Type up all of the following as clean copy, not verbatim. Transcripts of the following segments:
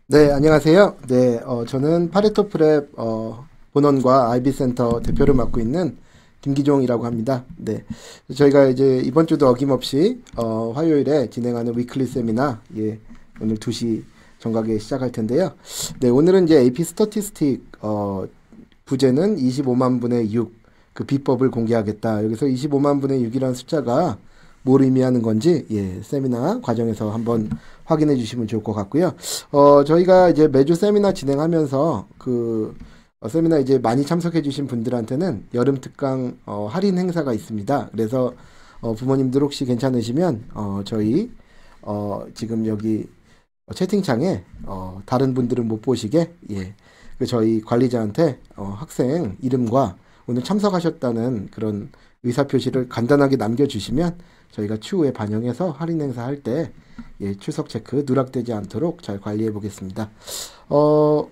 네, 안녕하세요. 네, 저는 파레토 프랩 본원과 아이비 센터 대표를 맡고 있는 김기종이라고 합니다. 네, 저희가 이제 이번 주도 어김없이 화요일에 진행하는 위클리 세미나, 예, 오늘 2시 정각에 시작할 텐데요. 네, 오늘은 이제 AP 스태티스틱 부제는 25만 분의 6, 그 비법을 공개하겠다. 여기서 25만 분의 6이라는 숫자가 뭘 의미하는 건지, 예, 세미나 과정에서 한번 확인해 주시면 좋을 것 같고요. 저희가 이제 매주 세미나 진행하면서 세미나 이제 많이 참석해 주신 분들한테는 여름 특강 할인 행사가 있습니다. 그래서 부모님들 혹시 괜찮으시면 저희 지금 여기 채팅창에 다른 분들은 못 보시게, 예, 그 저희 관리자한테 학생 이름과 오늘 참석하셨다는 그런 의사표시를 간단하게 남겨주시면 저희가 추후에 반영해서 할인 행사할 때, 예, 출석 체크 누락되지 않도록 잘 관리해 보겠습니다.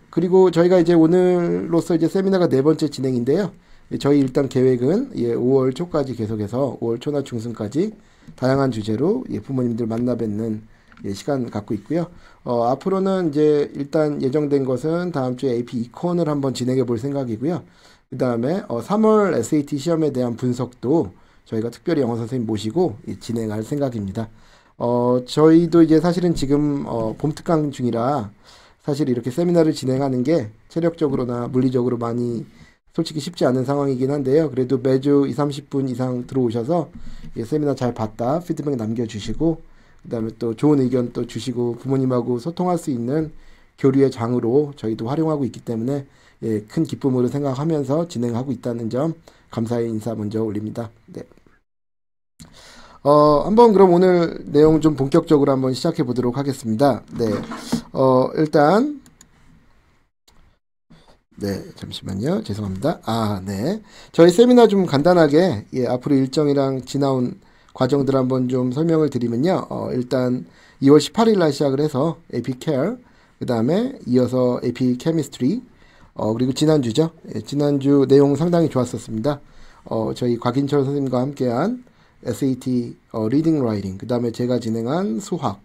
그리고 저희가 이제 오늘로서 이제 세미나가 네 번째 진행인데요. 예, 저희 일단 계획은, 예, 5월 초까지 계속해서 5월 초나 중순까지 다양한 주제로, 예, 부모님들 만나 뵙는, 예, 시간 갖고 있고요. 앞으로는 이제 일단 예정된 것은 다음 주에 AP 이콘을 한번 진행해 볼 생각이고요. 그 다음에 3월 SAT 시험에 대한 분석도 저희가 특별히 영어 선생님 모시고, 예, 진행할 생각입니다. 저희도 이제 사실은 지금 봄 특강 중이라 사실 이렇게 세미나를 진행하는 게 체력적으로나 물리적으로 많이 솔직히 쉽지 않은 상황이긴 한데요. 그래도 매주 2, 30분 이상 들어오셔서, 예, 세미나 잘 봤다 피드백 남겨주시고, 그 다음에 또 좋은 의견 또 주시고 부모님하고 소통할 수 있는 교류의 장으로 저희도 활용하고 있기 때문에, 예, 큰 기쁨으로 생각하면서 진행하고 있다는 점 감사의 인사 먼저 올립니다. 네. 한번 그럼 오늘 내용 좀 본격적으로 한번 시작해 보도록 하겠습니다. 네. 일단, 네, 잠시만요. 죄송합니다. 네. 저희 세미나 좀 간단하게, 예, 앞으로 일정이랑 지나온 과정들 한번 좀 설명을 드리면요. 일단 2월 18일 날 시작을 해서 AP Care, 그 다음에 이어서 AP Chemistry, 그리고 지난주죠. 예, 지난주 내용 상당히 좋았었습니다. 저희 곽인철 선생님과 함께한 SAT 리딩 라이팅, 그 다음에 제가 진행한 수학,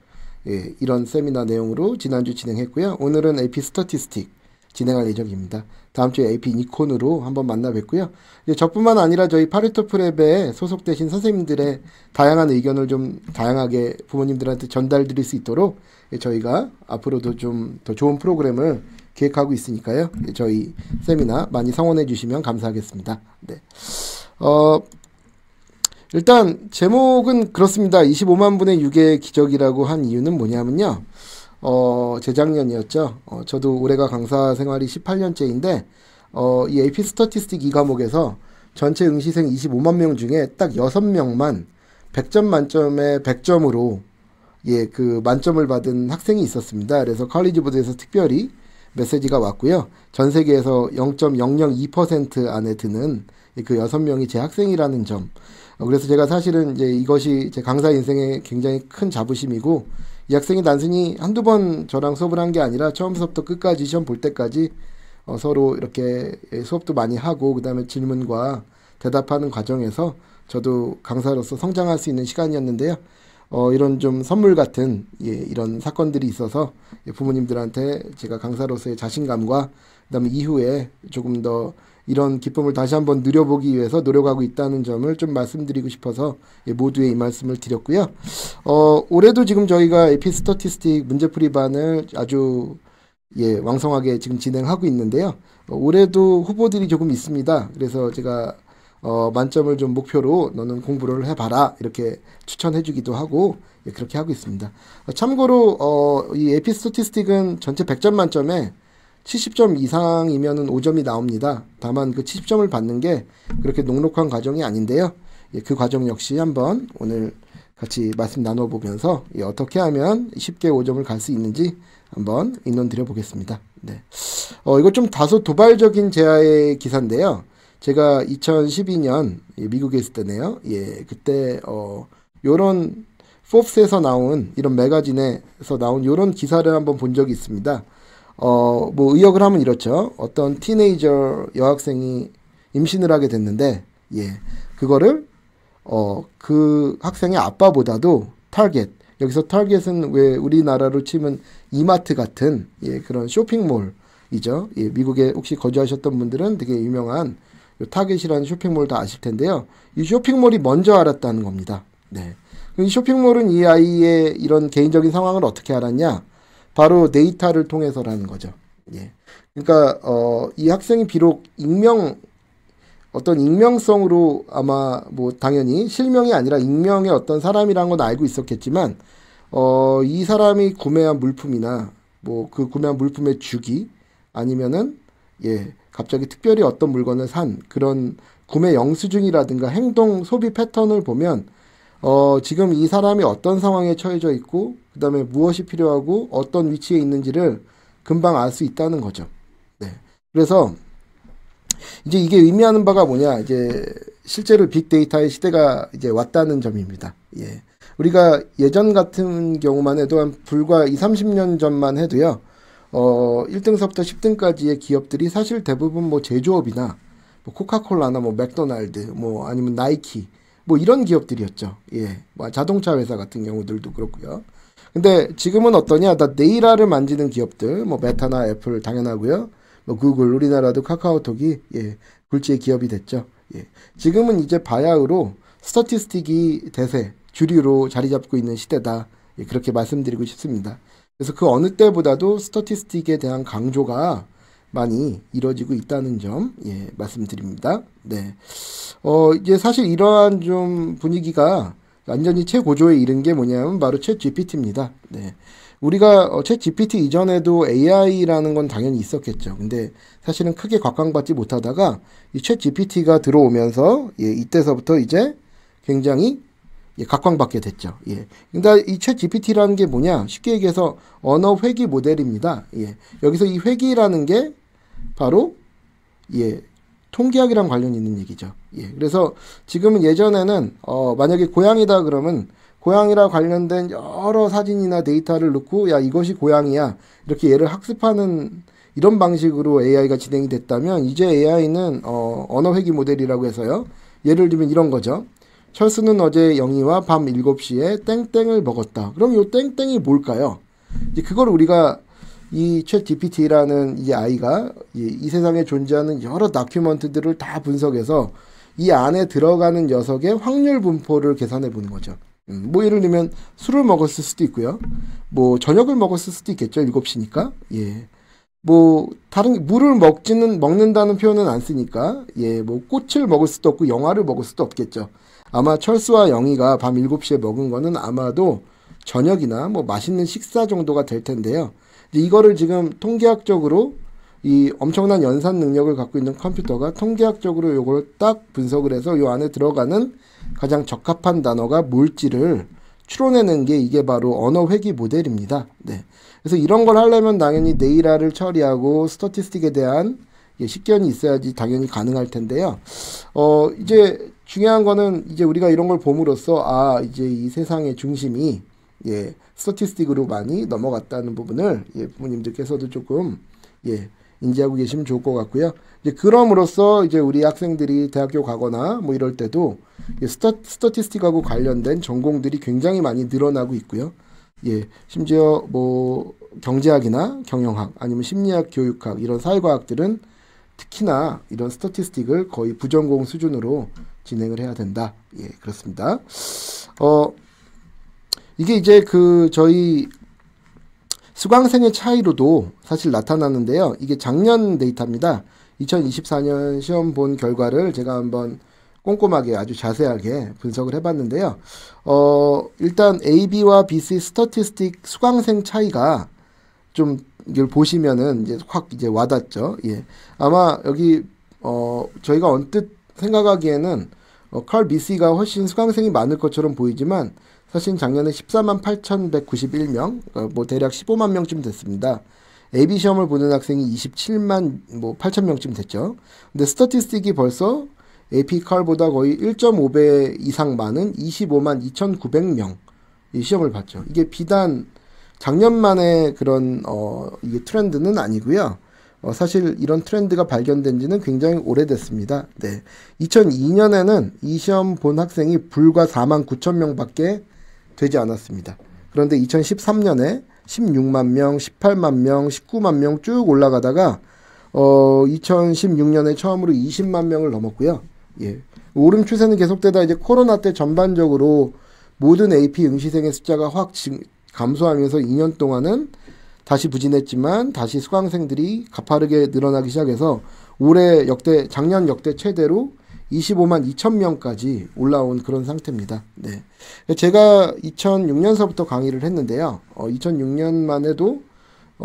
예, 이런 세미나 내용으로 지난주 진행했고요. 오늘은 AP 스태티스틱 진행할 예정입니다. 다음 주에 AP 니콘으로 한번 만나 뵙고요. 저뿐만 아니라 저희 파레토 프랩에 소속되신 선생님들의 다양한 의견을 좀 다양하게 부모님들한테 전달드릴 수 있도록, 예, 저희가 앞으로도 좀 더 좋은 프로그램을 기획하고 있으니까요. 예, 저희 세미나 많이 성원해 주시면 감사하겠습니다. 네. 일단 제목은 그렇습니다. 25만 분의 6의 기적이라고 한 이유는 뭐냐면요. 재작년이었죠. 저도 올해가 강사 생활이 18년째인데, 이 AP 스태티스틱 2과목에서 전체 응시생 25만 명 중에 딱 6명만 100점 만점에 100점으로, 예, 그 만점을 받은 학생이 있었습니다. 그래서 컬리지 보드에서 특별히 메시지가 왔고요. 전 세계에서 0.002% 안에 드는 그 6명이 제 학생이라는 점. 그래서 제가 사실은 이제 이것이 제 강사 인생의 굉장히 큰 자부심이고, 이 학생이 단순히 한두 번 저랑 수업을 한 게 아니라 처음부터 끝까지 시험 볼 때까지 서로 이렇게 수업도 많이 하고, 그 다음에 질문과 대답하는 과정에서 저도 강사로서 성장할 수 있는 시간이었는데요. 이런 좀 선물 같은, 예, 이런 사건들이 있어서 부모님들한테 제가 강사로서의 자신감과 그다음에 이후에 조금 더 이런 기쁨을 다시 한번 누려보기 위해서 노력하고 있다는 점을 좀 말씀드리고 싶어서, 예, 모두의 이 말씀을 드렸고요. 올해도 지금 저희가 AP 스태티스틱 문제풀이반을 아주, 예, 왕성하게 지금 진행하고 있는데요. 올해도 후보들이 조금 있습니다. 그래서 제가 만점을 좀 목표로 너는 공부를 해봐라 이렇게 추천해주기도 하고, 예, 그렇게 하고 있습니다. 참고로 이 AP 스태티스틱은 전체 100점 만점에 70점 이상이면은 5점이 나옵니다. 다만 그 70점을 받는 게 그렇게 녹록한 과정이 아닌데요. 예, 그 과정 역시 한번 오늘 같이 말씀 나눠보면서, 예, 어떻게 하면 쉽게 5점을 갈 수 있는지 한번 인론 드려보겠습니다. 네. 이거 좀 다소 도발적인 제아의 기사인데요. 제가 2012년, 예, 미국에 있을 때네요. 예, 그때 요런 포브스에서 나온 이런 매거진에서 나온 요런 기사를 한번 본 적이 있습니다. 뭐 의역을 하면 이렇죠. 어떤 티네이저 여학생이 임신을 하게 됐는데, 예, 그거를 그 학생의 아빠보다도 타겟, 여기서 타겟은 왜 우리나라로 치면 이마트 같은 예, 그런 쇼핑몰이죠. 예, 미국에 혹시 거주하셨던 분들은 되게 유명한 요 타겟이라는 쇼핑몰 다 아실 텐데요. 이 쇼핑몰이 먼저 알았다는 겁니다. 네. 이 쇼핑몰은 이 아이의 이런 개인적인 상황을 어떻게 알았냐? 바로 데이터를 통해서라는 거죠. 예. 그러니까 이 학생이 비록 어떤 익명성으로 아마 뭐 당연히 실명이 아니라 익명의 어떤 사람이라는 건 알고 있었겠지만 이 사람이 구매한 물품이나 뭐 그 구매한 물품의 주기 아니면은 예 갑자기 특별히 어떤 물건을 산 그런 구매 영수증이라든가 행동 소비 패턴을 보면 지금 이 사람이 어떤 상황에 처해져 있고 그 다음에 무엇이 필요하고 어떤 위치에 있는지를 금방 알 수 있다는 거죠. 네. 그래서 이제 이게 의미하는 바가 뭐냐, 이제 실제로 빅데이터의 시대가 이제 왔다는 점입니다. 예. 우리가 예전 같은 경우만 해도 한 불과 20, 30년 전만 해도요, 1등서부터 10등까지의 기업들이 사실 대부분 뭐 제조업이나 뭐 코카콜라나 뭐 맥도날드, 뭐 아니면 나이키, 뭐 이런 기업들이었죠. 예. 뭐 자동차 회사 같은 경우들도 그렇고요. 근데 지금은 어떠냐, 다 데이터를 만지는 기업들, 뭐 메타나 애플 당연하고요. 뭐 구글, 우리나라도 카카오톡이 예, 굴지의 기업이 됐죠. 예. 지금은 이제 바야흐로 스태티스틱이 대세, 주류로 자리 잡고 있는 시대다. 예, 그렇게 말씀드리고 싶습니다. 그래서 그 어느 때보다도 스태티스틱에 대한 강조가 많이 이루어지고 있다는 점, 예, 말씀드립니다. 네. 이제 사실 이러한 좀 분위기가 완전히 최고조에 이른 게 뭐냐면 바로 챗 GPT입니다. 네. 우리가 챗 GPT 이전에도 AI라는 건 당연히 있었겠죠. 근데 사실은 크게 각광받지 못하다가 이 챗 GPT가 들어오면서 예, 이때서부터 이제 굉장히 예, 각광받게 됐죠. 예. 근데 이 챗 GPT라는 게 뭐냐? 쉽게 얘기해서 언어 회귀 모델입니다. 예. 여기서 이 회귀라는 게 바로 예, 통계학이랑 관련이 있는 얘기죠. 예. 그래서 지금은 예전에는 만약에 고양이다 그러면 고양이랑 관련된 여러 사진이나 데이터를 넣고 야 이것이 고양이야 이렇게 얘를 학습하는 이런 방식으로 AI가 진행이 됐다면 이제 AI는 언어 회귀 모델이라고 해서요. 예를 들면 이런 거죠. 철수는 어제 영희와 밤 7시에 땡땡을 먹었다. 그럼 이 땡땡이 뭘까요? 이제 그걸 우리가 이 챗 GPT라는 이 아이가 이 세상에 존재하는 여러 다큐멘트들을 다 분석해서 이 안에 들어가는 녀석의 확률 분포를 계산해 보는 거죠. 뭐 예를 들면 술을 먹었을 수도 있고요. 뭐 저녁을 먹었을 수도 있겠죠. 7시니까. 예. 뭐 다른 물을 먹는다는 표현은 안 쓰니까 예, 뭐 꽃을 먹을 수도 없고 영화를 먹을 수도 없겠죠. 아마 철수와 영희가 밤 7시에 먹은 거는 아마도 저녁이나 뭐 맛있는 식사 정도가 될 텐데요. 이거를 지금 통계학적으로 이 엄청난 연산 능력을 갖고 있는 컴퓨터가 통계학적으로 요걸 딱 분석을 해서 요 안에 들어가는 가장 적합한 단어가 뭘지를 추론해낸 게 이게 바로 언어 회귀 모델입니다. 네. 그래서 이런 걸 하려면 당연히 데이터를 처리하고 스태티스틱에 대한 식견이 있어야지 당연히 가능할 텐데요. 이제 중요한 거는 이제 우리가 이런 걸 봄으로써 이제 이 세상의 중심이 예, 스태티스틱으로 많이 넘어갔다는 부분을 예, 부모님들께서도 조금 예, 인지하고 계시면 좋을 것 같고요. 이제 그럼으로써 이제 우리 학생들이 대학교 가거나 뭐 이럴 때도 스태티스틱하고 관련된 전공들이 굉장히 많이 늘어나고 있고요. 예, 심지어 뭐 경제학이나 경영학 아니면 심리학, 교육학 이런 사회과학들은 특히나 이런 스태티스틱을 거의 부전공 수준으로 진행을 해야 된다. 예, 그렇습니다. 이게 이제 저희 수강생의 차이로도 사실 나타나는데요. 이게 작년 데이터입니다. 2024년 시험 본 결과를 제가 한번 꼼꼼하게 아주 자세하게 분석을 해봤는데요. 일단 AB와 BC 스태티스틱 수강생 차이가 좀 이걸 보시면은 이제 확 이제 와닿죠. 예. 아마 여기 저희가 언뜻 생각하기에는 칼 BC가 훨씬 수강생이 많을 것처럼 보이지만 사실 작년에 14만 8,191명, 뭐 대략 15만 명쯤 됐습니다. AB 시험을 보는 학생이 27만 뭐 8천 명쯤 됐죠. 근데 스태티스틱이 벌써 AP 칼보다 거의 1.5배 이상 많은 25만 2,900명 이 시험을 봤죠. 이게 비단 작년만의 그런 이게 트렌드는 아니고요. 사실 이런 트렌드가 발견된 지는 굉장히 오래됐습니다. 네. 2002년에는 이 시험 본 학생이 불과 4만 9천 명밖에 되지 않았습니다. 그런데 2013년에 16만 명, 18만 명, 19만 명 쭉 올라가다가 2016년에 처음으로 20만 명을 넘었고요. 예. 오름 추세는 계속되다 이제 코로나 때 전반적으로 모든 AP 응시생의 숫자가 확 감소하면서 2년 동안은 다시 부진했지만 다시 수강생들이 가파르게 늘어나기 시작해서 작년 역대 최대로 25만 2천 명까지 올라온 그런 상태입니다. 네. 제가 2006년서부터 강의를 했는데요. 2006년만 해도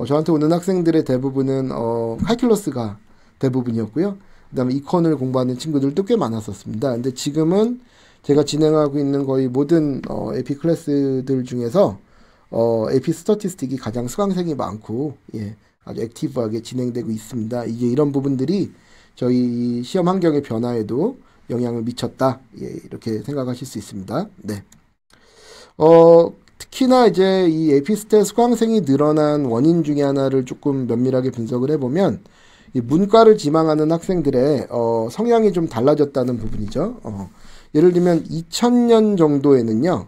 저한테 오는 학생들의 대부분은 칼큘러스가 대부분이었고요. 그 다음에 이콘을 공부하는 친구들도 꽤 많았었습니다. 근데 지금은 제가 진행하고 있는 거의 모든 AP 클래스들 중에서 AP 스태티스틱이 가장 수강생이 많고, 예, 아주 액티브하게 진행되고 있습니다. 이제 이런 부분들이 저희 시험 환경의 변화에도 영향을 미쳤다. 예, 이렇게 생각하실 수 있습니다. 네. 특히나 이제 이 에피스텔 수강생이 늘어난 원인 중에 하나를 조금 면밀하게 분석을 해보면, 이 문과를 지망하는 학생들의 성향이 좀 달라졌다는 부분이죠. 예를 들면 2000년 정도에는요,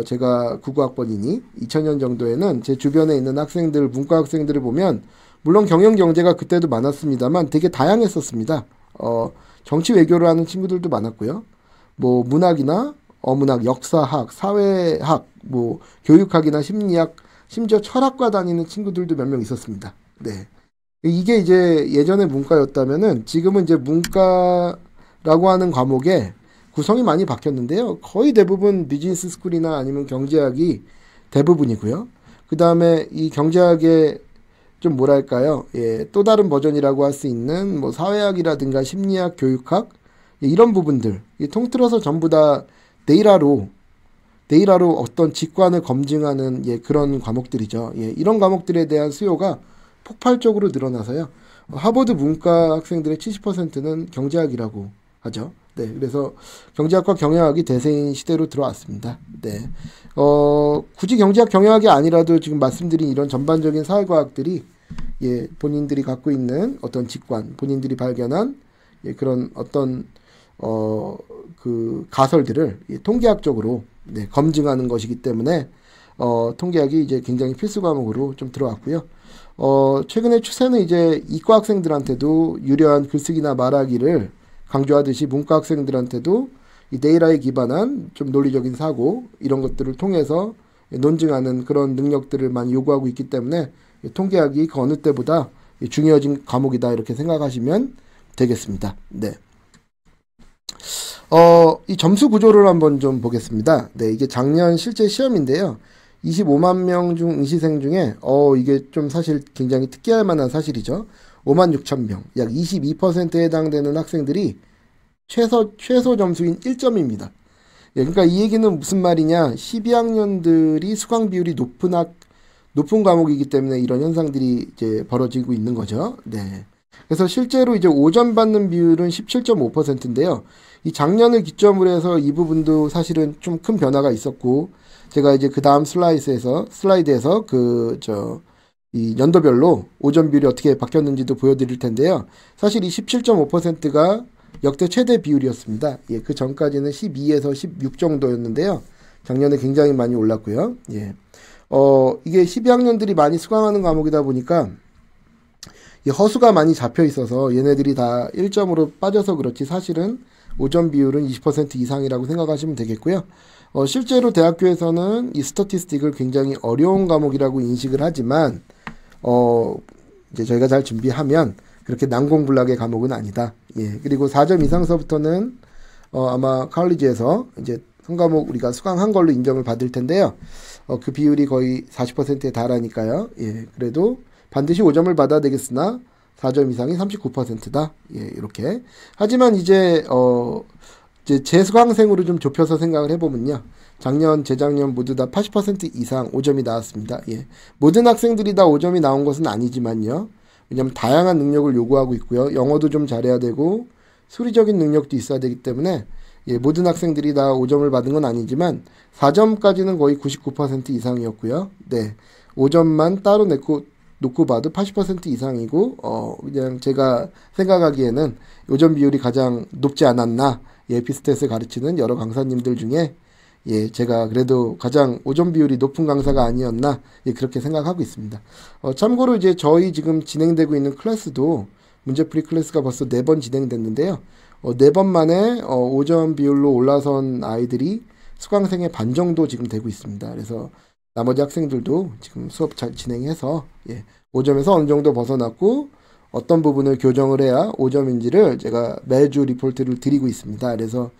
제가 99학번이니 2000년 정도에는 제 주변에 있는 학생들, 문과 학생들을 보면 물론 경영 경제가 그때도 많았습니다만 되게 다양했었습니다. 정치 외교를 하는 친구들도 많았고요. 뭐 문학이나 어문학, 역사학, 사회학, 뭐 교육학이나 심리학, 심지어 철학과 다니는 친구들도 몇 명 있었습니다. 네. 이게 이제 예전에 문과였다면은 지금은 이제 문과라고 하는 과목에 구성이 많이 바뀌었는데요. 거의 대부분 비즈니스 스쿨이나 아니면 경제학이 대부분이고요. 그 다음에 이 경제학의 좀 뭐랄까요, 예, 또 다른 버전이라고 할 수 있는 뭐 사회학이라든가 심리학, 교육학, 예, 이런 부분들, 통틀어서 전부 다 데이터로 어떤 직관을 검증하는, 예, 그런 과목들이죠. 예, 이런 과목들에 대한 수요가 폭발적으로 늘어나서요. 하버드 문과 학생들의 70%는 경제학이라고 하죠. 네, 그래서 경제학과 경영학이 대세인 시대로 들어왔습니다. 네, 굳이 경제학 경영학이 아니라도 지금 말씀드린 이런 전반적인 사회과학들이, 예, 본인들이 갖고 있는 어떤 직관, 본인들이 발견한, 예, 그런 어떤 그 가설들을, 예, 통계학적으로, 네, 검증하는 것이기 때문에 통계학이 이제 굉장히 필수 과목으로 좀 들어왔고요. 최근의 추세는 이제 이과 학생들한테도 유려한 글쓰기나 말하기를 강조하듯이 문과 학생들한테도 이 데이터에 기반한 좀 논리적인 사고, 이런 것들을 통해서 논증하는 그런 능력들을 많이 요구하고 있기 때문에 통계학이 그 어느 때보다 중요해진 과목이다, 이렇게 생각하시면 되겠습니다. 네. 이 점수 구조를 한번 좀 보겠습니다. 네, 이게 작년 실제 시험인데요. 25만 명 중 응시생 중에 이게 좀 사실 굉장히 특이할 만한 사실이죠. 5만 6천 명, 약 22%에 해당되는 학생들이 최소 점수인 1점입니다. 예, 그러니까 이 얘기는 무슨 말이냐? 12학년들이 수강 비율이 높은 과목이기 때문에 이런 현상들이 이제 벌어지고 있는 거죠. 네. 그래서 실제로 이제 5점 받는 비율은 17.5%인데요. 이 작년을 기점으로 해서 이 부분도 사실은 좀 큰 변화가 있었고, 제가 이제 그 다음 슬라이드에서 이 연도별로 5점 비율이 어떻게 바뀌었는지도 보여드릴 텐데요. 사실 이 17.5%가 역대 최대 비율이었습니다. 예, 그 전까지는 12에서 16 정도였는데요. 작년에 굉장히 많이 올랐고요. 예. 이게 12학년들이 많이 수강하는 과목이다 보니까 이 허수가 많이 잡혀 있어서 얘네들이 다 1점으로 빠져서 그렇지, 사실은 5점 비율은 20% 이상이라고 생각하시면 되겠고요. 실제로 대학교에서는 이 스태티스틱을 굉장히 어려운 과목이라고 인식을 하지만, 이제 저희가 잘 준비하면 그렇게 난공불락의 과목은 아니다. 예. 그리고 4점 이상서부터는, 아마 칼리지에서 이제 한 과목 우리가 수강한 걸로 인정을 받을 텐데요. 그 비율이 거의 40%에 달하니까요. 예. 그래도 반드시 5점을 받아야 되겠으나 4점 이상이 39%다. 예, 이렇게. 하지만 이제 재수강생으로 좀 좁혀서 생각을 해보면요. 작년, 재작년 모두 다 80% 이상 5점이 나왔습니다. 예. 모든 학생들이 다 5점이 나온 것은 아니지만요. 왜냐하면 다양한 능력을 요구하고 있고요. 영어도 좀 잘해야 되고 수리적인 능력도 있어야 되기 때문에, 예, 모든 학생들이 다 5점을 받은 건 아니지만 4점까지는 거의 99% 이상이었고요. 네. 5점만 따로 놓고 봐도 80% 이상이고, 그냥 제가 생각하기에는 5점 비율이 가장 높지 않았나, 예, 에피스탯을 가르치는 여러 강사님들 중에 예, 제가 그래도 가장 오전 비율이 높은 강사가 아니었나, 예, 그렇게 생각하고 있습니다. 참고로 이제 저희 지금 진행되고 있는 클래스도 문제풀이 클래스가 벌써 4번 진행됐는데요. 4번 만에 오전 비율로 올라선 아이들이 수강생의 반 정도 지금 되고 있습니다. 그래서 나머지 학생들도 지금 수업 잘 진행해서, 예, 5점에서 어느 정도 벗어났고 어떤 부분을 교정을 해야 5점인지를 제가 매주 리포트를 드리고 있습니다. 그래서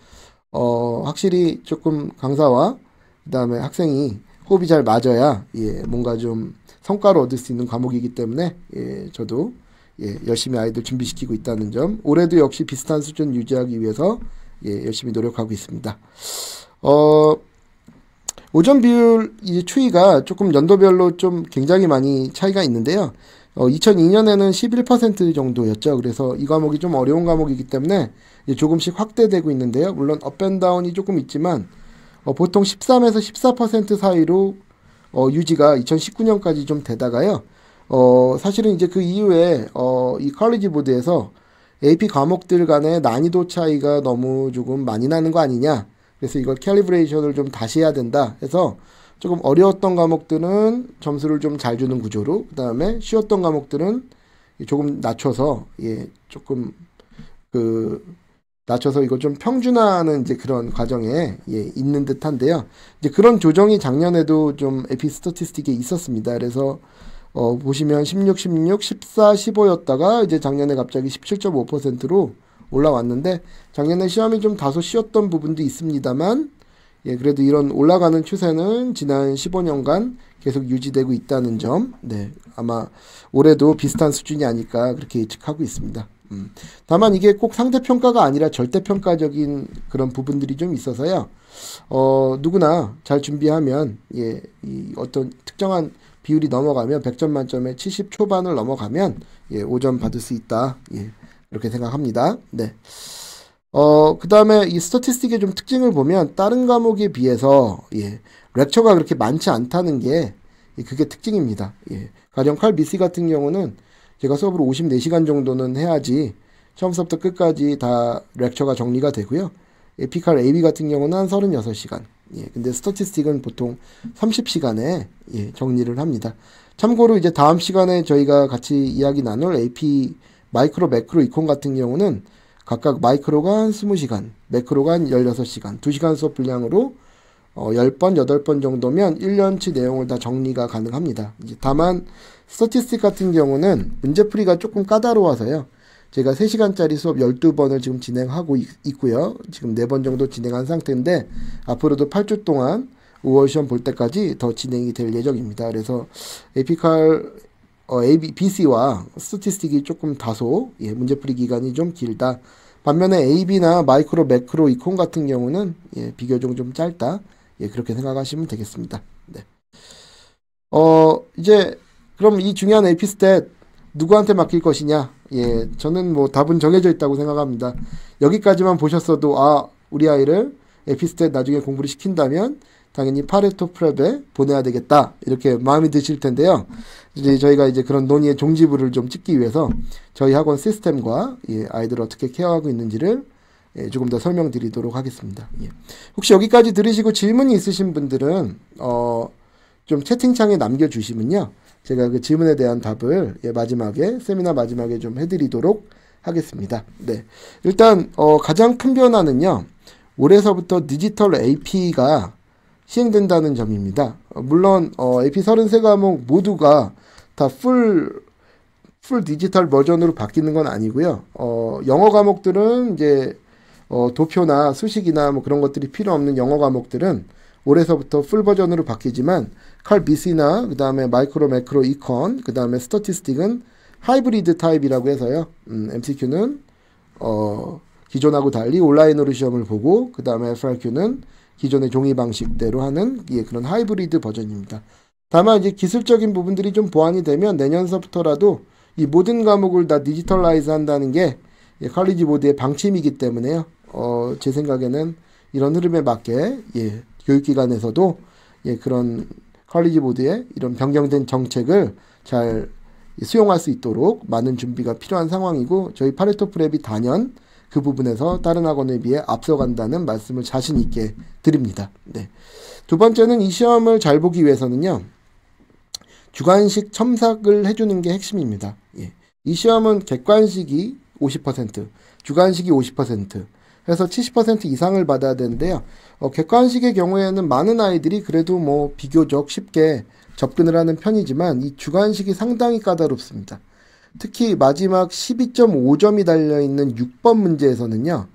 확실히 조금 강사와 그 다음에 학생이 호흡이 잘 맞아야, 예, 뭔가 좀 성과를 얻을 수 있는 과목이기 때문에, 예, 저도, 예, 열심히 아이들 준비시키고 있다는 점, 올해도 역시 비슷한 수준 유지하기 위해서, 예, 열심히 노력하고 있습니다. 오전 비율 이 추이가 조금 연도별로 좀 굉장히 많이 차이가 있는데요. 2002년에는 11% 정도였죠. 그래서 이 과목이 좀 어려운 과목이기 때문에 이제 조금씩 확대되고 있는데요. 물론 업앤다운이 조금 있지만 보통 13에서 14% 사이로 유지가 2019년까지 좀 되다가요. 사실은 이제 그 이후에 이 컬리지 보드에서 AP 과목들 간의 난이도 차이가 너무 조금 많이 나는 거 아니냐. 그래서 이걸 캘리브레이션을 좀 다시 해야 된다 해서 조금 어려웠던 과목들은 점수를 좀 잘 주는 구조로, 그 다음에 쉬웠던 과목들은 조금 낮춰서, 예, 조금 낮춰서 이걸 좀 평준화하는 이제 그런 과정에, 예, 있는 듯한데요. 이제 그런 조정이 작년에도 좀 AP 스태티스틱에 있었습니다. 그래서 보시면 16, 16, 14, 15였다가 이제 작년에 갑자기 17.5%로 올라왔는데, 작년에 시험이 좀 다소 쉬웠던 부분도 있습니다만, 예, 그래도 이런 올라가는 추세는 지난 15년간 계속 유지되고 있다는 점, 네, 아마 올해도 비슷한 수준이 아닐까 그렇게 예측하고 있습니다. 다만 이게 꼭 상대평가가 아니라 절대평가적인 그런 부분들이 좀 있어서요. 누구나 잘 준비하면, 예, 이 어떤 특정한 비율이 넘어가면 100점 만점에 70 초반을 넘어가면, 예, 5점 받을 수 있다. 예, 그렇게 생각합니다. 네. 그 다음에 이 스태티스틱의 좀 특징을 보면 다른 과목에 비해서, 예, 렉처가 그렇게 많지 않다는 게, 예, 그게 특징입니다. 예, 가령 칼 미시 같은 경우는 제가 수업을 54시간 정도는 해야지 처음부터 끝까지 다 렉처가 정리가 되고요. 에피칼 AB 같은 경우는 한 36시간. 예, 근데 스태티스틱은 보통 30시간에, 예, 정리를 합니다. 참고로 이제 다음 시간에 저희가 같이 이야기 나눌 AP 마이크로, 매크로, 이콘 같은 경우는 각각 마이크로가 한 20시간, 매크로가 한 16시간, 2시간 수업 분량으로 10번, 8번 정도면 1년치 내용을 다 정리가 가능합니다. 이제 다만 스태티스틱 같은 경우는 문제풀이가 조금 까다로워서요. 제가 3시간짜리 수업 12번을 지금 진행하고 있고요. 지금 4번 정도 진행한 상태인데 앞으로도 8주 동안 5월 시험 볼 때까지 더 진행이 될 예정입니다. 그래서 에피칼 BC와 스태티스틱이 조금 다소, 예, 문제풀이 기간이 좀 길다. 반면에 AB나 마이크로, 매크로, 이콘 같은 경우는, 예, 비교적 좀 짧다. 예, 그렇게 생각하시면 되겠습니다. 네. 이제 그럼 이 중요한 AP 스탯 누구한테 맡길 것이냐? 예, 저는 뭐 답은 정해져 있다고 생각합니다. 여기까지만 보셨어도 우리 아이를 AP 스탯 나중에 공부를 시킨다면 당연히 파레토 프랩에 보내야 되겠다, 이렇게 마음이 드실 텐데요. 이제 저희가 이제 그런 논의의 종지부를 좀 찍기 위해서 저희 학원 시스템과, 예, 아이들을 어떻게 케어하고 있는지를, 예, 조금 더 설명드리도록 하겠습니다. 예. 혹시 여기까지 들으시고 질문이 있으신 분들은 좀 채팅창에 남겨주시면요, 제가 그 질문에 대한 답을, 예, 마지막에 세미나 마지막에 좀 해드리도록 하겠습니다. 네, 일단 가장 큰 변화는요, 올해서부터 디지털 AP가 시행된다는 점입니다. 물론 AP 33과목 모두가 다 풀 디지털 버전으로 바뀌는 건 아니고요. 영어 과목들은 이제 도표나 수식이나 뭐 그런 것들이 필요 없는 영어 과목들은 올해서부터 풀 버전으로 바뀌지만 칼 BC나 그 다음에 마이크로, 매크로, 이콘, 그 다음에 스태티스틱은 하이브리드 타입이라고 해서요. MCQ는 기존하고 달리 온라인으로 시험을 보고, 그 다음에 FRQ는 기존의 종이 방식대로 하는, 예, 그런 하이브리드 버전입니다. 다만 이제 기술적인 부분들이 좀 보완이 되면 내년서부터라도 이 모든 과목을 다 디지털라이즈 한다는 게, 예, 컬리지 보드의 방침이기 때문에요. 제 생각에는 이런 흐름에 맞게, 예, 교육기관에서도, 예, 그런 컬리지 보드의 이런 변경된 정책을 잘 수용할 수 있도록 많은 준비가 필요한 상황이고, 저희 파레토 프랩이 단연 그 부분에서 다른 학원에 비해 앞서간다는 말씀을 자신 있게 드립니다. 네. 두 번째는 이 시험을 잘 보기 위해서는요, 주관식 첨삭을 해주는 게 핵심입니다. 예. 이 시험은 객관식이 50%, 주관식이 50%, 해서 70% 이상을 받아야 되는데요. 객관식의 경우에는 많은 아이들이 그래도 뭐 비교적 쉽게 접근을 하는 편이지만 이 주관식이 상당히 까다롭습니다. 특히 마지막 12.5점이 달려있는 6번 문제에서는요,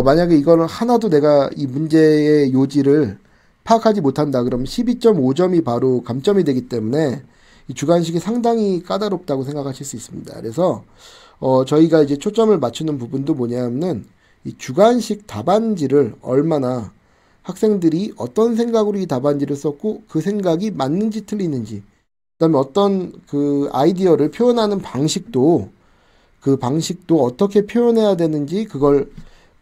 만약에 이거를 하나도 내가 이 문제의 요지를 파악하지 못한다 그러면 12.5점이 바로 감점이 되기 때문에 이 주관식이 상당히 까다롭다고 생각하실 수 있습니다. 그래서 저희가 이제 초점을 맞추는 부분도 뭐냐면은 이 주관식 답안지를 얼마나 학생들이 어떤 생각으로 이 답안지를 썼고 그 생각이 맞는지 틀리는지, 그다음에 어떤 그 아이디어를 표현하는 방식도 그 방식도 어떻게 표현해야 되는지, 그걸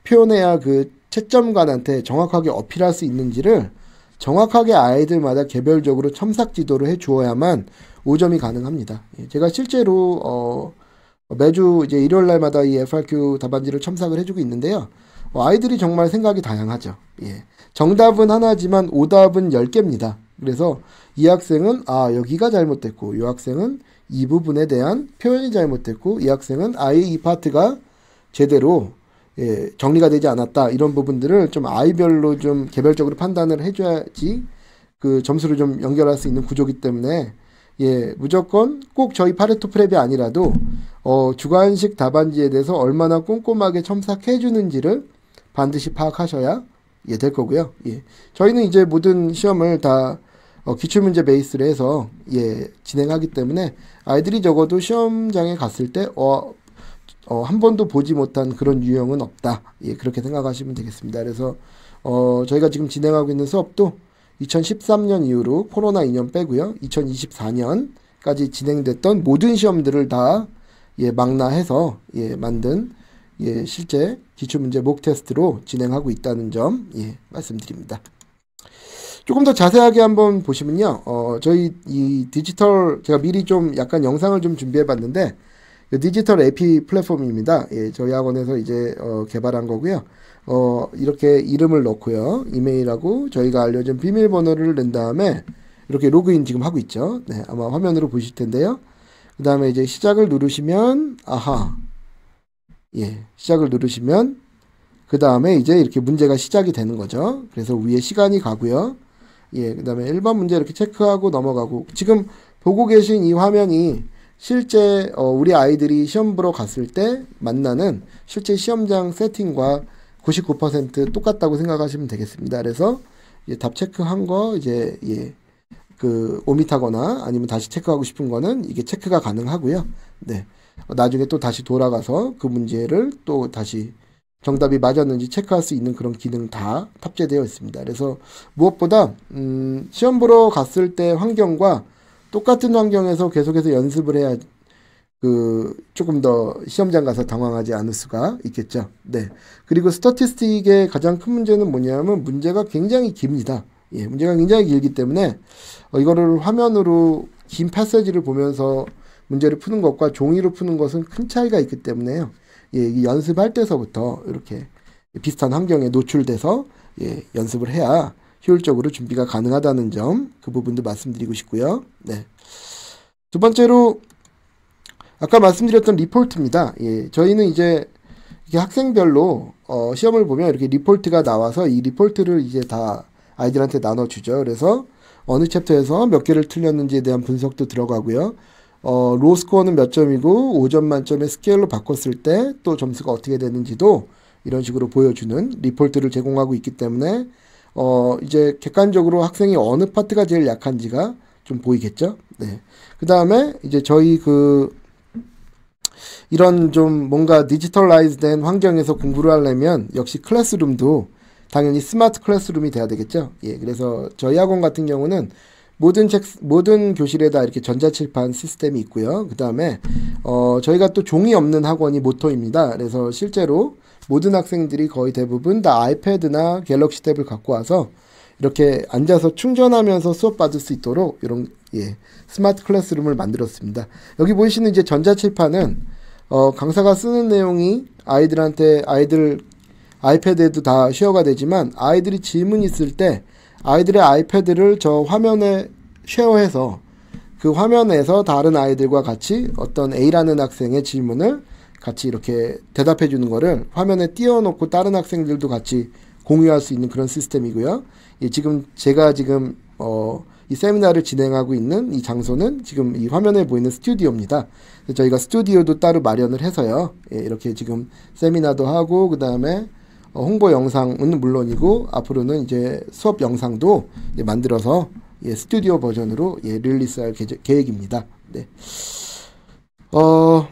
표현해야 그 채점관한테 정확하게 어필할 수 있는지를 정확하게 아이들마다 개별적으로 첨삭 지도를 해 주어야만 5점이 가능합니다. 제가 실제로 매주 이제 일요일 날마다 이 FRQ 답안지를 첨삭을 해주고 있는데요. 아이들이 정말 생각이 다양하죠. 예. 정답은 하나지만 오답은 10개입니다. 그래서 이 학생은 여기가 잘못됐고, 이 학생은 이 부분에 대한 표현이 잘못됐고, 이 학생은 아예 이 파트가 제대로 정리가 되지 않았다. 이런 부분들을 좀 아이별로 좀 개별적으로 판단을 해줘야지 그 점수를 좀 연결할 수 있는 구조이기 때문에 무조건 꼭 저희 파레토 프랩이 아니라도 주관식 답안지에 대해서 얼마나 꼼꼼하게 첨삭해 주는지를 반드시 파악하셔야 될 거고요. 저희는 이제 모든 시험을 다 기출문제 베이스로 해서 진행하기 때문에 아이들이 적어도 시험장에 갔을 때 한 번도 보지 못한 그런 유형은 없다. 그렇게 생각하시면 되겠습니다. 그래서 저희가 지금 진행하고 있는 수업도 2013년 이후로 코로나 2년 빼고요. 2024년까지 진행됐던 모든 시험들을 다 망라해서 만든 실제 기출문제 목 테스트로 진행하고 있다는 점 말씀드립니다. 조금 더 자세하게 한번 보시면요. 저희 이 디지털, 제가 미리 좀 약간 영상을 좀 준비해 봤는데, 디지털 AP 플랫폼입니다. 저희 학원에서 이제 개발한 거고요. 이렇게 이름을 넣고요. 이메일하고 저희가 알려준 비밀번호를 낸 다음에 이렇게 로그인 지금 하고 있죠. 네, 아마 화면으로 보실 텐데요. 그 다음에 이제 시작을 누르시면, 시작을 누르시면, 그 다음에 이제 이렇게 문제가 시작이 되는 거죠. 그래서 위에 시간이 가고요. 그 다음에 1번 문제 이렇게 체크하고 넘어가고, 지금 보고 계신 이 화면이 실제 우리 아이들이 시험 보러 갔을 때 만나는 실제 시험장 세팅과 99% 똑같다고 생각하시면 되겠습니다. 그래서 답 체크한 거 이제 그 오밋하거나 아니면 다시 체크하고 싶은 거는 이게 체크가 가능하고요. 네. 나중에 또 다시 돌아가서 그 문제를 또 다시 정답이 맞았는지 체크할 수 있는 그런 기능 다 탑재되어 있습니다. 그래서 무엇보다 시험 보러 갔을 때 환경과 똑같은 환경에서 계속해서 연습을 해야 조금 더 시험장 가서 당황하지 않을 수가 있겠죠. 네. 그리고 스태티스틱의 가장 큰 문제는 뭐냐면 문제가 굉장히 깁니다. 문제가 굉장히 길기 때문에 이거를 화면으로 긴 패세지를 보면서 문제를 푸는 것과 종이로 푸는 것은 큰 차이가 있기 때문에요. 연습할 때서부터 이렇게 비슷한 환경에 노출돼서 연습을 해야 효율적으로 준비가 가능하다는 점, 그 부분도 말씀드리고 싶고요. 네. 두 번째로 아까 말씀드렸던 리포트입니다. 저희는 이제 학생별로 시험을 보면 이렇게 리포트가 나와서 이 리포트를 이제 다 아이들한테 나눠주죠. 그래서 어느 챕터에서 몇 개를 틀렸는지에 대한 분석도 들어가고요. 로우 스코어는 몇 점이고 5점 만점의 스케일로 바꿨을 때 또 점수가 어떻게 되는지도 이런 식으로 보여주는 리포트를 제공하고 있기 때문에 이제 객관적으로 학생이 어느 파트가 제일 약한지가 좀 보이겠죠. 네. 그 다음에 이제 저희 이런 좀 뭔가 디지털라이즈 된 환경에서 공부를 하려면 역시 클래스룸도 당연히 스마트 클래스룸이 돼야 되겠죠. 그래서 저희 학원 같은 경우는 모든 교실에다 이렇게 전자칠판 시스템이 있고요. 그 다음에 저희가 또 종이 없는 학원이 모토입니다. 그래서 실제로 모든 학생들이 거의 대부분 다 아이패드나 갤럭시 탭을 갖고 와서 이렇게 앉아서 충전하면서 수업 받을 수 있도록 이런 스마트 클래스룸을 만들었습니다. 여기 보이시는 이제 전자칠판은 강사가 쓰는 내용이 아이들 아이패드에도 다 쉐어가 되지만 아이들이 질문이 있을 때 아이들의 아이패드를 저 화면에 쉐어해서 그 화면에서 다른 아이들과 같이 어떤 A라는 학생의 질문을 같이 이렇게 대답해 주는 거를 화면에 띄워놓고 다른 학생들도 같이 공유할 수 있는 그런 시스템이고요. 예, 제가 지금 이 세미나를 진행하고 있는 이 장소는 지금 이 화면에 보이는 스튜디오입니다. 저희가 스튜디오도 따로 마련을 해서요. 예, 이렇게 지금 세미나도 하고 그 다음에 홍보 영상은 물론이고 앞으로는 이제 수업 영상도 만들어서 예, 스튜디오 버전으로 예, 릴리스할 계획입니다. 네.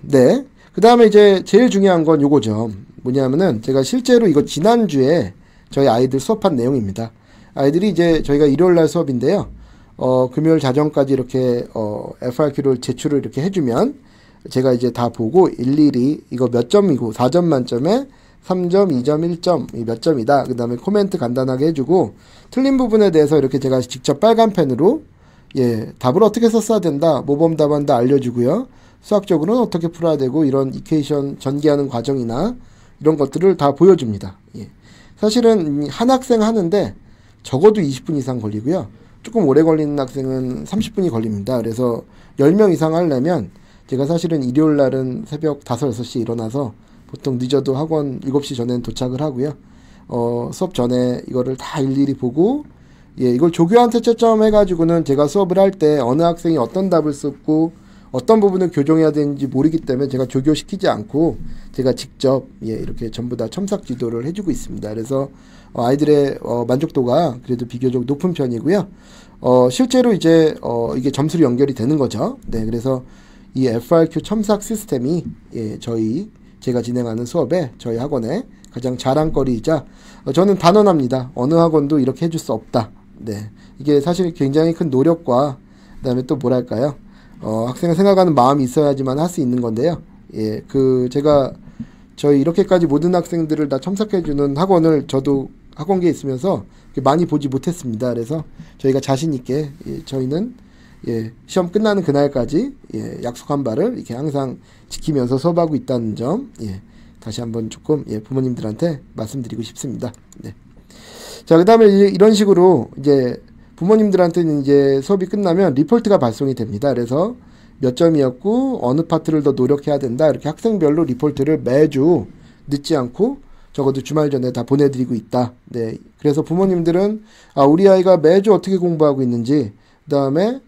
네. 그 다음에 이제 제일 중요한 건 요거죠. 뭐냐면은 제가 실제로 이거 지난주에 저희 아이들 수업한 내용입니다. 아이들이 이제 저희가 일요일날 수업인데요. 금요일 자정까지 이렇게 FRQ를 제출을 이렇게 해주면 제가 이제 다 보고 일일이 이거 몇 점이고 4점 만점에 3점, 2점, 1점 몇 점이다. 그 다음에 코멘트 간단하게 해주고 틀린 부분에 대해서 이렇게 제가 직접 빨간 펜으로 예 답을 어떻게 썼어야 된다. 모범 답안도 알려주고요. 수학적으로는 어떻게 풀어야 되고 이런 이퀘이션 전개하는 과정이나 이런 것들을 다 보여줍니다. 예. 사실은 한 학생 하는데 적어도 20분 이상 걸리고요. 조금 오래 걸리는 학생은 30분이 걸립니다. 그래서 10명 이상 하려면 제가 사실은 일요일 날은 새벽 5, 6시에 일어나서 보통 늦어도 학원 7시 전에는 도착을 하고요. 수업 전에 이거를 다 일일이 보고 예, 이걸 조교한테 채점해가지고는 제가 수업을 할 때 어느 학생이 어떤 답을 썼고 어떤 부분을 교정해야 되는지 모르기 때문에 제가 조교시키지 않고 제가 직접 예, 이렇게 전부 다 첨삭 지도를 해주고 있습니다. 그래서 아이들의 만족도가 그래도 비교적 높은 편이고요. 실제로 이제 이게 점수로 연결이 되는 거죠. 네, 그래서 이 FRQ 첨삭 시스템이 예, 제가 진행하는 수업에 저희 학원의 가장 자랑거리이자 저는 단언합니다. 어느 학원도 이렇게 해줄 수 없다. 네, 이게 사실 굉장히 큰 노력과 그다음에 또 뭐랄까요? 학생을 생각하는 마음이 있어야지만 할 수 있는 건데요. 예, 제가 저희 이렇게까지 모든 학생들을 다 첨삭해주는 학원을 저도 학원계에 있으면서 많이 보지 못했습니다. 그래서 저희가 자신있게, 예, 저희는, 예, 시험 끝나는 그날까지, 예, 약속한 바를 이렇게 항상 지키면서 수업하고 있다는 점, 예, 다시 한번 조금, 예, 부모님들한테 말씀드리고 싶습니다. 네. 자, 그 다음에 이런 식으로, 이제, 부모님들한테는 이제 수업이 끝나면 리포트가 발송이 됩니다. 그래서 몇 점이었고 어느 파트를 더 노력해야 된다. 이렇게 학생별로 리포트를 매주 늦지 않고 적어도 주말 전에 다 보내드리고 있다. 네, 그래서 부모님들은 우리 아이가 매주 어떻게 공부하고 있는지, 그 다음에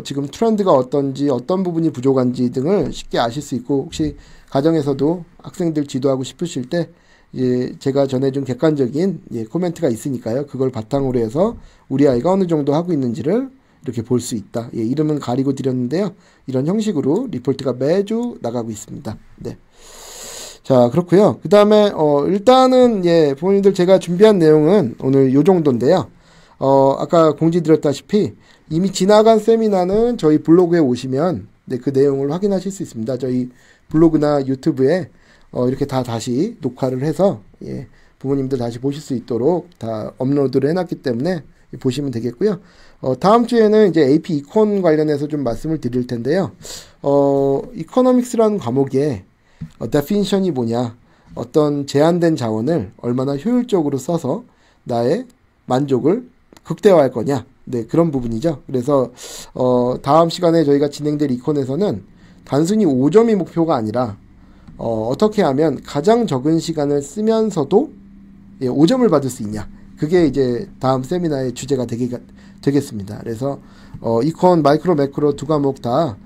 지금 트렌드가 어떤지, 어떤 부분이 부족한지 등을 쉽게 아실 수 있고 혹시 가정에서도 학생들 지도하고 싶으실 때 예, 제가 전해준 객관적인 예, 코멘트가 있으니까요. 그걸 바탕으로 해서 우리 아이가 어느 정도 하고 있는지를 이렇게 볼 수 있다. 예, 이름은 가리고 드렸는데요. 이런 형식으로 리포트가 매주 나가고 있습니다. 네. 자, 그렇고요. 그 다음에 일단은 예, 부모님들 제가 준비한 내용은 오늘 요 정도인데요. 아까 공지 드렸다시피 이미 지나간 세미나는 저희 블로그에 오시면 네, 그 내용을 확인하실 수 있습니다. 저희 블로그나 유튜브에 이렇게 다 다시 녹화를 해서 예, 부모님들 다시 보실 수 있도록 다 업로드를 해놨기 때문에 보시면 되겠고요. 다음 주에는 이제 AP 이콘 관련해서 좀 말씀을 드릴 텐데요. 이코노믹스라는 과목에 definition이 뭐냐, 어떤 제한된 자원을 얼마나 효율적으로 써서 나의 만족을 극대화할 거냐, 네, 그런 부분이죠. 그래서 다음 시간에 저희가 진행될 이콘에서는 단순히 5점이 목표가 아니라 어떻게 하면 가장 적은 시간을 쓰면서도 예, 5점을 받을 수 있냐. 그게 이제 다음 세미나의 주제가 되겠습니다. 그래서 이콘, 마이크로, 매크로 두 과목 다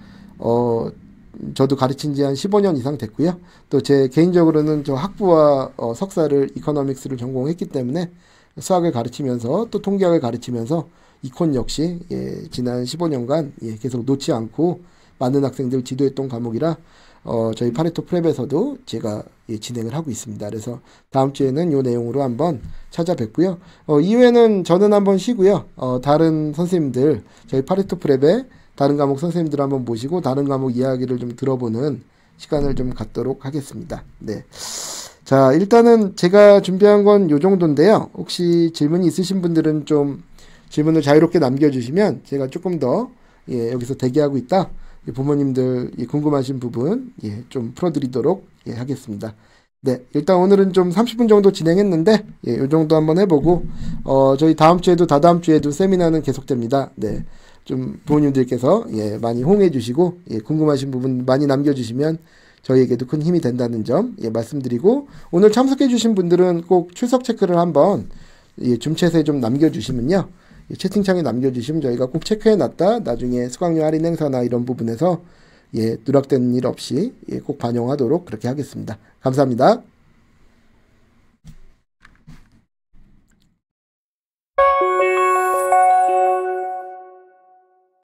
저도 가르친 지 한 15년 이상 됐고요. 또 제 개인적으로는 저 학부와 석사를 이코노믹스를 전공했기 때문에 수학을 가르치면서 또 통계학을 가르치면서 이콘 역시 예, 지난 15년간 예, 계속 놓지 않고 많은 학생들 지도했던 과목이라 저희 파레토 프랩에서도 제가 예, 진행을 하고 있습니다. 그래서 다음 주에는 이 내용으로 한번 찾아뵙고요. 이후에는 저는 한번 쉬고요. 다른 선생님들, 저희 파레토 프랩의 다른 과목 선생님들 한번 모시고 다른 과목 이야기를 좀 들어보는 시간을 좀 갖도록 하겠습니다. 네. 자, 일단은 제가 준비한 건 요 정도인데요. 혹시 질문이 있으신 분들은 좀 질문을 자유롭게 남겨주시면 제가 조금 더 예, 여기서 대기하고 있다. 부모님들 궁금하신 부분 좀 풀어드리도록 하겠습니다. 네, 일단 오늘은 좀 30분 정도 진행했는데 이 정도 한번 해보고 저희 다음 주에도 다다음 주에도 세미나는 계속됩니다. 네, 좀 부모님들께서 많이 호응해 주시고 궁금하신 부분 많이 남겨주시면 저희에게도 큰 힘이 된다는 점 말씀드리고, 오늘 참석해 주신 분들은 꼭 출석 체크를 한번 줌챗에 좀 남겨주시면요, 채팅창에 남겨주시면 저희가 꼭 체크해놨다 나중에 수강료 할인 행사나 이런 부분에서 누락되는 일 없이 꼭 반영하도록 그렇게 하겠습니다. 감사합니다.